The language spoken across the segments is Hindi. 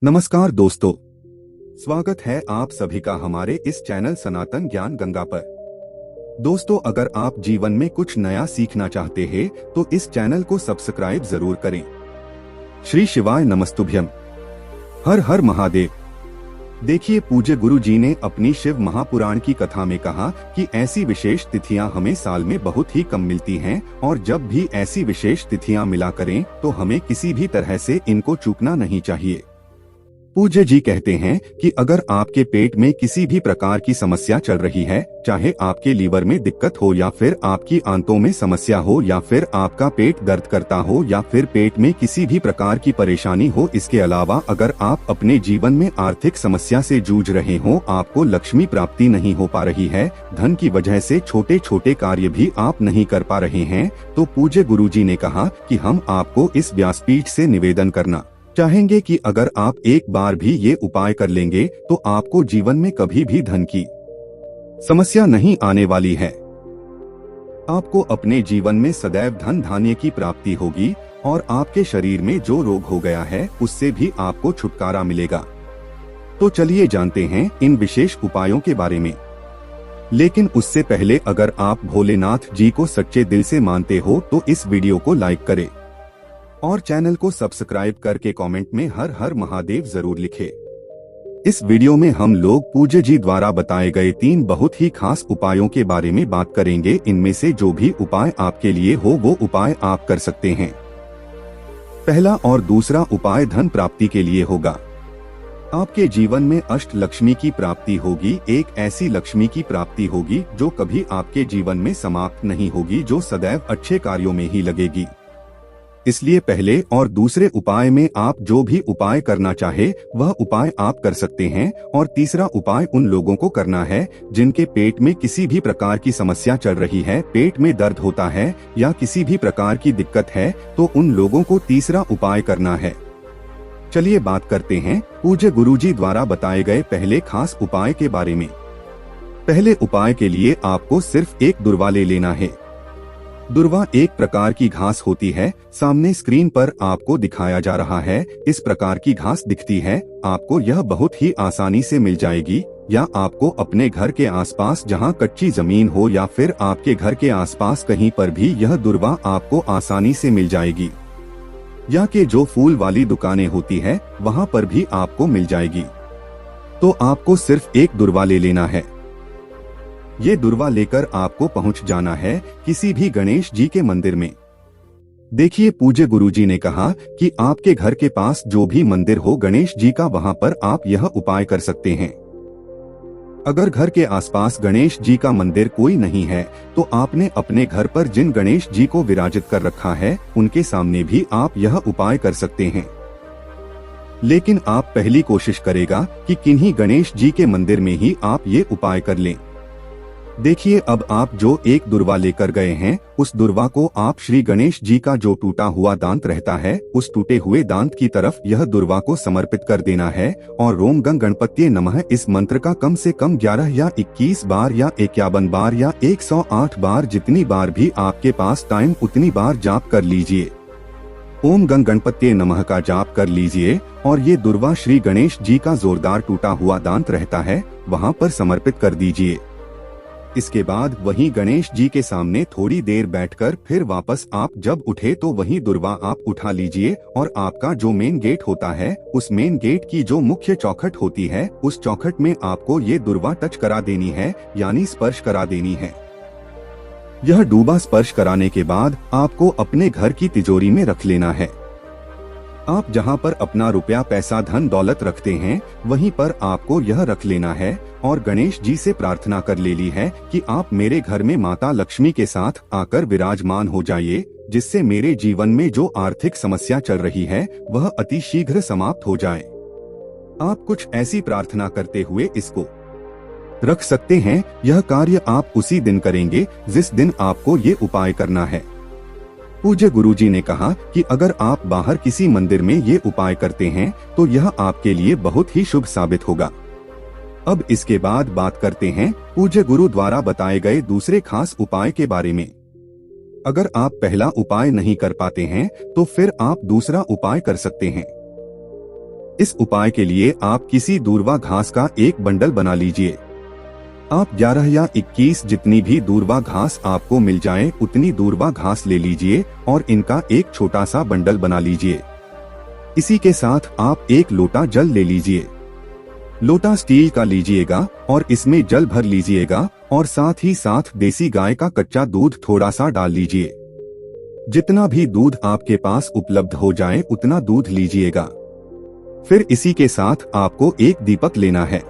नमस्कार दोस्तों, स्वागत है आप सभी का हमारे इस चैनल सनातन ज्ञान गंगा पर। दोस्तों, अगर आप जीवन में कुछ नया सीखना चाहते हैं तो इस चैनल को सब्सक्राइब जरूर करें। श्री शिवाय नमस्तुभ्यम। हर हर महादेव। देखिए, पूज्य गुरु जी ने अपनी शिव महापुराण की कथा में कहा कि ऐसी विशेष तिथियां हमें साल में बहुत ही कम मिलती हैं और जब भी ऐसी विशेष तिथियां मिला करें तो हमें किसी भी तरह से इनको चूकना नहीं चाहिए। पूज्य जी कहते हैं कि अगर आपके पेट में किसी भी प्रकार की समस्या चल रही है, चाहे आपके लीवर में दिक्कत हो या फिर आपकी आंतों में समस्या हो या फिर आपका पेट दर्द करता हो या फिर पेट में किसी भी प्रकार की परेशानी हो, इसके अलावा अगर आप अपने जीवन में आर्थिक समस्या से जूझ रहे हो, आपको लक्ष्मी प्राप्ति नहीं हो पा रही है, धन की वजह से छोटे छोटे कार्य भी आप नहीं कर पा रहे हैं, तो पूज्य गुरु जी ने कहा कि हम आपको इस व्यासपीठ से निवेदन करना चाहेंगे कि अगर आप एक बार भी ये उपाय कर लेंगे तो आपको जीवन में कभी भी धन की समस्या नहीं आने वाली है। आपको अपने जीवन में सदैव धन धान्य की प्राप्ति होगी और आपके शरीर में जो रोग हो गया है उससे भी आपको छुटकारा मिलेगा। तो चलिए जानते हैं इन विशेष उपायों के बारे में। लेकिन उससे पहले अगर आप भोलेनाथ जी को सच्चे दिल से मानते हो तो इस वीडियो को लाइक करें और चैनल को सब्सक्राइब करके कमेंट में हर हर महादेव जरूर लिखें। इस वीडियो में हम लोग पूज्य जी द्वारा बताए गए 3 बहुत ही खास उपायों के बारे में बात करेंगे। इनमें से जो भी उपाय आपके लिए हो वो उपाय आप कर सकते हैं। पहला और दूसरा उपाय धन प्राप्ति के लिए होगा। आपके जीवन में अष्ट लक्ष्मी की प्राप्ति होगी। एक ऐसी लक्ष्मी की प्राप्ति होगी जो कभी आपके जीवन में समाप्त नहीं होगी, जो सदैव अच्छे कार्यों में ही लगेगी। इसलिए पहले और दूसरे उपाय में आप जो भी उपाय करना चाहे वह उपाय आप कर सकते हैं। और तीसरा उपाय उन लोगों को करना है जिनके पेट में किसी भी प्रकार की समस्या चल रही है, पेट में दर्द होता है या किसी भी प्रकार की दिक्कत है, तो उन लोगों को तीसरा उपाय करना है। चलिए बात करते हैं पूज्य गुरुजी द्वारा बताए गए पहले खास उपाय के बारे में। पहले उपाय के लिए आपको सिर्फ एक दुर्वा ले लेना है। दुर्वा एक प्रकार की घास होती है। सामने स्क्रीन पर आपको दिखाया जा रहा है, इस प्रकार की घास दिखती है। आपको यह बहुत ही आसानी से मिल जाएगी, या आपको अपने घर के आसपास जहां कच्ची जमीन हो या फिर आपके घर के आसपास कहीं पर भी यह दुर्वा आपको आसानी से मिल जाएगी, या कि जो फूल वाली दुकानें होती है वहां पर भी आपको मिल जाएगी। तो आपको सिर्फ एक दुर्वा ले लेना है। ये दुर्वा लेकर आपको पहुंच जाना है किसी भी गणेश जी के मंदिर में। देखिए, पूज्य गुरु जी ने कहा कि आपके घर के पास जो भी मंदिर हो गणेश जी का, वहां पर आप यह उपाय कर सकते हैं। अगर घर के आसपास गणेश जी का मंदिर कोई नहीं है तो आपने अपने घर पर जिन गणेश जी को विराजित कर रखा है उनके सामने भी आप यह उपाय कर सकते हैं। लेकिन आप पहली कोशिश करेगा कि किन्हीं गणेश जी के मंदिर में ही आप ये उपाय कर लें। देखिए, अब आप जो एक दुर्वा लेकर गए हैं उस दुर्वा को आप श्री गणेश जी का जो टूटा हुआ दांत रहता है उस टूटे हुए दांत की तरफ यह दुर्वा को समर्पित कर देना है। और ओम गं गणपत्ये नमः इस मंत्र का कम से कम 11 या 21 बार या 51 बार या 108 बार, जितनी बार भी आपके पास टाइम उतनी बार जाप कर लीजिए। ओम गं गणपत्ये नमः का जाप कर लीजिए और ये दुर्वा श्री गणेश जी का जोरदार टूटा हुआ दांत रहता है वहाँ पर समर्पित कर दीजिए। इसके बाद वहीं गणेश जी के सामने थोड़ी देर बैठकर फिर वापस आप जब उठे तो वहीं दुर्वा आप उठा लीजिए और आपका जो मेन गेट होता है उस मेन गेट की जो मुख्य चौखट होती है उस चौखट में आपको ये दुर्वा टच करा देनी है, यानी स्पर्श करा देनी है। यह डूबा स्पर्श कराने के बाद आपको अपने घर की तिजोरी में रख लेना है। आप जहां पर अपना रुपया पैसा धन दौलत रखते हैं वहीं पर आपको यह रख लेना है और गणेश जी से प्रार्थना कर लेनी है कि आप मेरे घर में माता लक्ष्मी के साथ आकर विराजमान हो जाइए, जिससे मेरे जीवन में जो आर्थिक समस्या चल रही है वह अति शीघ्र समाप्त हो जाए। आप कुछ ऐसी प्रार्थना करते हुए इसको रख सकते हैं। यह कार्य आप उसी दिन करेंगे जिस दिन आपको ये उपाय करना है। पूज्य गुरुजी ने कहा कि अगर आप बाहर किसी मंदिर में ये उपाय करते हैं तो यह आपके लिए बहुत ही शुभ साबित होगा। अब इसके बाद बात करते हैं पूज्य गुरु द्वारा बताए गए दूसरे खास उपाय के बारे में। अगर आप पहला उपाय नहीं कर पाते हैं तो फिर आप दूसरा उपाय कर सकते हैं। इस उपाय के लिए आप किसी दूर्वा घास का एक बंडल बना लीजिए। आप 11 या 21 जितनी भी दूर्वा घास आपको मिल जाए उतनी दूर्वा घास ले लीजिए और इनका एक छोटा सा बंडल बना लीजिए। इसी के साथ आप एक लोटा जल ले लीजिए। लोटा स्टील का लीजिएगा और इसमें जल भर लीजिएगा और साथ ही साथ देसी गाय का कच्चा दूध थोड़ा सा डाल लीजिए। जितना भी दूध आपके पास उपलब्ध हो जाए उतना दूध लीजिएगा। फिर इसी के साथ आपको एक दीपक लेना है।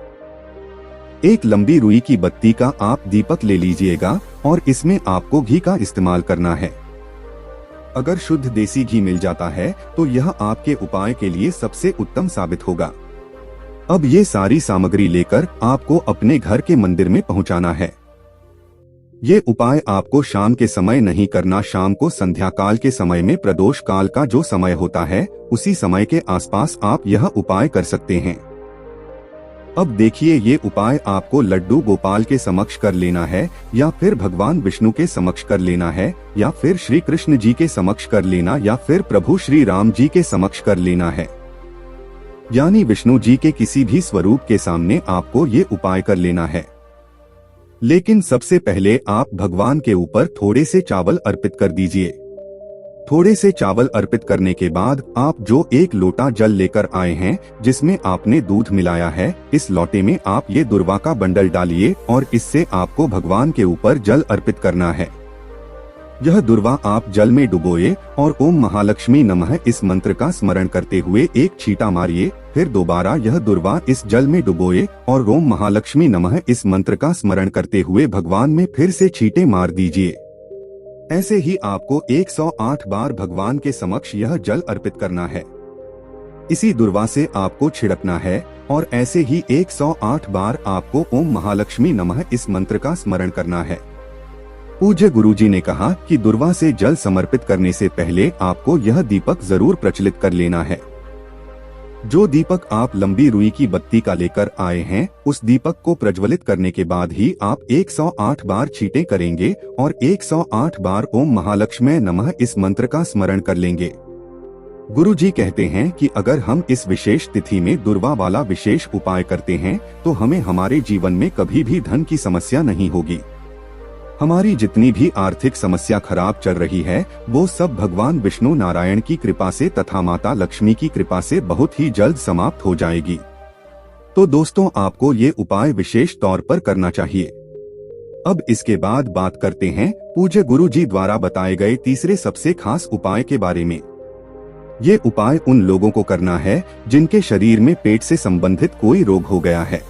एक लंबी रुई की बत्ती का आप दीपक ले लीजिएगा और इसमें आपको घी का इस्तेमाल करना है। अगर शुद्ध देसी घी मिल जाता है तो यह आपके उपाय के लिए सबसे उत्तम साबित होगा। अब ये सारी सामग्री लेकर आपको अपने घर के मंदिर में पहुंचाना है। ये उपाय आपको शाम के समय नहीं करना, शाम को संध्या काल के समय में प्रदोष काल का जो समय होता है उसी समय के आसपास आप यह उपाय कर सकते हैं। अब देखिए, ये उपाय आपको लड्डू गोपाल के समक्ष कर लेना है या फिर भगवान विष्णु के समक्ष कर लेना है या फिर श्री कृष्ण जी के समक्ष कर लेना या फिर प्रभु श्री राम जी के समक्ष कर लेना है। यानी विष्णु जी के किसी भी स्वरूप के सामने आपको ये उपाय कर लेना है। लेकिन सबसे पहले आप भगवान के ऊपर थोड़े से चावल अर्पित कर दीजिए। थोड़े से चावल अर्पित करने के बाद आप जो एक लोटा जल लेकर आए हैं जिसमें आपने दूध मिलाया है, इस लोटे में आप ये दुर्वा का बंडल डालिए और इससे आपको भगवान के ऊपर जल अर्पित करना है। यह दुर्वा आप जल में डुबोए और ओम महालक्ष्मी नमः इस मंत्र का स्मरण करते हुए एक छींटा मारिए। फिर दोबारा यह दुर्वा इस जल में डुबोए और ओम महालक्ष्मी नमः इस मंत्र का स्मरण करते हुए भगवान में फिर से छींटे मार दीजिए। ऐसे ही आपको 108 बार भगवान के समक्ष यह जल अर्पित करना है। इसी दुर्वा से आपको छिड़कना है और ऐसे ही 108 बार आपको ओम महालक्ष्मी नमः इस मंत्र का स्मरण करना है। पूज्य गुरुजी ने कहा कि दुर्वा से जल समर्पित करने से पहले आपको यह दीपक जरूर प्रज्वलित कर लेना है। जो दीपक आप लंबी रुई की बत्ती का लेकर आए हैं, उस दीपक को प्रज्वलित करने के बाद ही आप 108 बार छींटे करेंगे और 108 बार ओम महालक्ष्मी नमः इस मंत्र का स्मरण कर लेंगे। गुरुजी कहते हैं कि अगर हम इस विशेष तिथि में दुर्वा वाला विशेष उपाय करते हैं तो हमें हमारे जीवन में कभी भी धन की समस्या नहीं होगी। हमारी जितनी भी आर्थिक समस्या खराब चल रही है वो सब भगवान विष्णु नारायण की कृपा से तथा माता लक्ष्मी की कृपा से बहुत ही जल्द समाप्त हो जाएगी। तो दोस्तों, आपको ये उपाय विशेष तौर पर करना चाहिए। अब इसके बाद बात करते हैं पूज्य गुरु जी द्वारा बताए गए तीसरे सबसे खास उपाय के बारे में। ये उपाय उन लोगों को करना है जिनके शरीर में पेट से संबंधित कोई रोग हो गया है।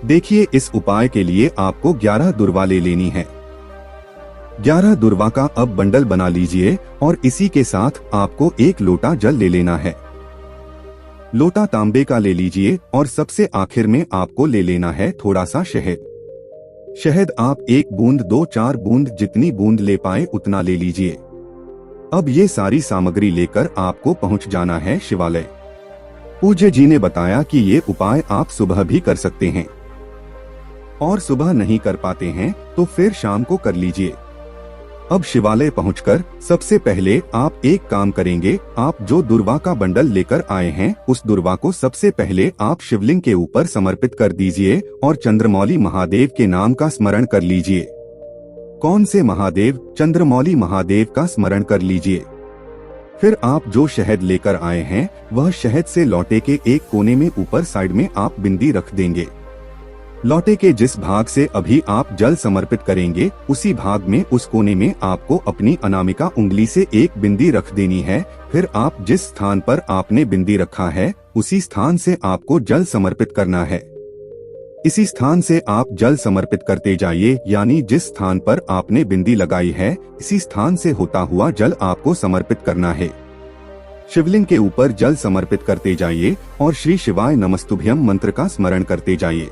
देखिए, इस उपाय के लिए आपको 11 दुर्वा ले लेनी है। 11 दुर्वा का अब बंडल बना लीजिए और इसी के साथ आपको एक लोटा जल ले लेना है। लोटा तांबे का ले लीजिए और सबसे आखिर में आपको ले लेना है थोड़ा सा शहद। शहद आप 1 बूंद 2-4 बूंद जितनी बूंद ले पाए उतना ले लीजिए। अब ये सारी सामग्री लेकर आपको पहुंच जाना है शिवालय। पूज्य जी ने बताया कि ये उपाय आप सुबह भी कर सकते हैं और सुबह नहीं कर पाते हैं तो फिर शाम को कर लीजिए। अब शिवालय पहुंचकर सबसे पहले आप एक काम करेंगे, आप जो दुर्वा का बंडल लेकर आए हैं उस दुर्वा को सबसे पहले आप शिवलिंग के ऊपर समर्पित कर दीजिए और चंद्रमौली महादेव के नाम का स्मरण कर लीजिए। कौन से महादेव? चंद्रमौली महादेव का स्मरण कर लीजिए। फिर आप जो शहद लेकर आए हैं वह शहद से लौटे के एक कोने में ऊपर साइड में आप बिंदी रख देंगे। लौटे के जिस भाग से अभी आप जल समर्पित करेंगे उसी भाग में उस कोने में आपको अपनी अनामिका उंगली से एक बिंदी रख देनी है। फिर आप जिस स्थान पर आपने बिंदी रखा है उसी स्थान से आपको जल समर्पित करना है। इसी स्थान से आप जल समर्पित करते जाइए, यानी जिस स्थान पर आपने बिंदी लगाई है इसी स्थान से होता हुआ जल आपको समर्पित करना है। शिवलिंग के ऊपर जल समर्पित करते जाइए और श्री शिवाय नमस्तुभ्यम मंत्र का स्मरण करते जाइए।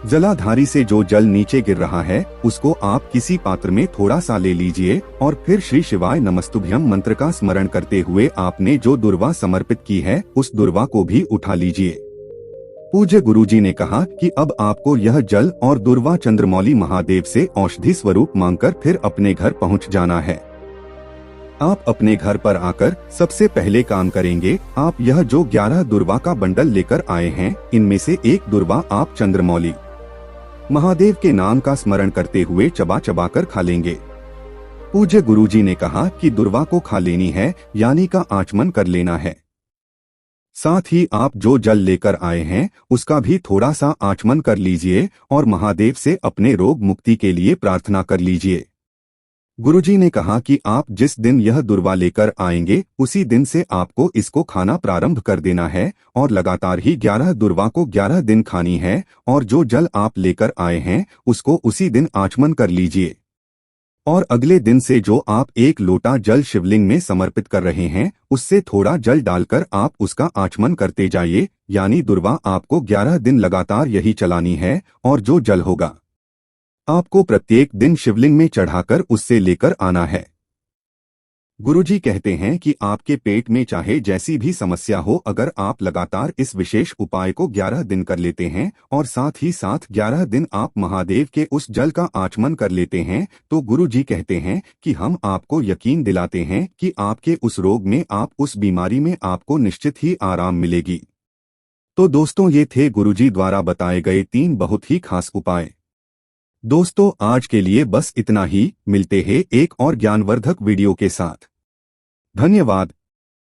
जलाधारी से जो जल नीचे गिर रहा है उसको आप किसी पात्र में थोड़ा सा ले लीजिए और फिर श्री शिवाय नमस्तुभ्यम मंत्र का स्मरण करते हुए आपने जो दुर्वा समर्पित की है उस दुर्वा को भी उठा लीजिए। पूज्य गुरुजी ने कहा कि अब आपको यह जल और दुर्वा चंद्रमौली महादेव से औषधि स्वरूप मांगकर फिर अपने घर पहुंच जाना है। आप अपने घर पर आकर सबसे पहले काम करेंगे, आप यह जो 11 दुर्वा का बंडल लेकर आए हैं, इनमें से एक दुर्वा आप चंद्रमौली महादेव के नाम का स्मरण करते हुए चबा चबा कर खा लेंगे। पूज्य गुरुजी ने कहा कि दुर्वा को खा लेनी है, यानी का आचमन कर लेना है। साथ ही आप जो जल लेकर आए हैं उसका भी थोड़ा सा आचमन कर लीजिए और महादेव से अपने रोग मुक्ति के लिए प्रार्थना कर लीजिए। गुरुजी ने कहा कि आप जिस दिन यह दुर्वा लेकर आएंगे उसी दिन से आपको इसको खाना प्रारंभ कर देना है और लगातार ही 11 दुर्वा को 11 दिन खानी है, और जो जल आप लेकर आए हैं उसको उसी दिन आचमन कर लीजिए। और अगले दिन से जो आप 1 लोटा जल शिवलिंग में समर्पित कर रहे हैं उससे थोड़ा जल डालकर आप उसका आचमन करते जाइए, यानी दुर्वा आपको 11 दिन लगातार यही चलानी है, और जो जल होगा आपको प्रत्येक दिन शिवलिंग में चढ़ाकर उससे लेकर आना है। गुरुजी कहते हैं कि आपके पेट में चाहे जैसी भी समस्या हो, अगर आप लगातार इस विशेष उपाय को 11 दिन कर लेते हैं और साथ ही साथ 11 दिन आप महादेव के उस जल का आचमन कर लेते हैं, तो गुरुजी कहते हैं कि हम आपको यकीन दिलाते हैं कि आपके उस रोग में, आप उस बीमारी में आपको निश्चित ही आराम मिलेगी। तो दोस्तों, ये थे गुरुजी द्वारा बताए गए 3 बहुत ही खास उपाय। दोस्तों, आज के लिए बस इतना ही। मिलते हैं एक और ज्ञानवर्धक वीडियो के साथ। धन्यवाद।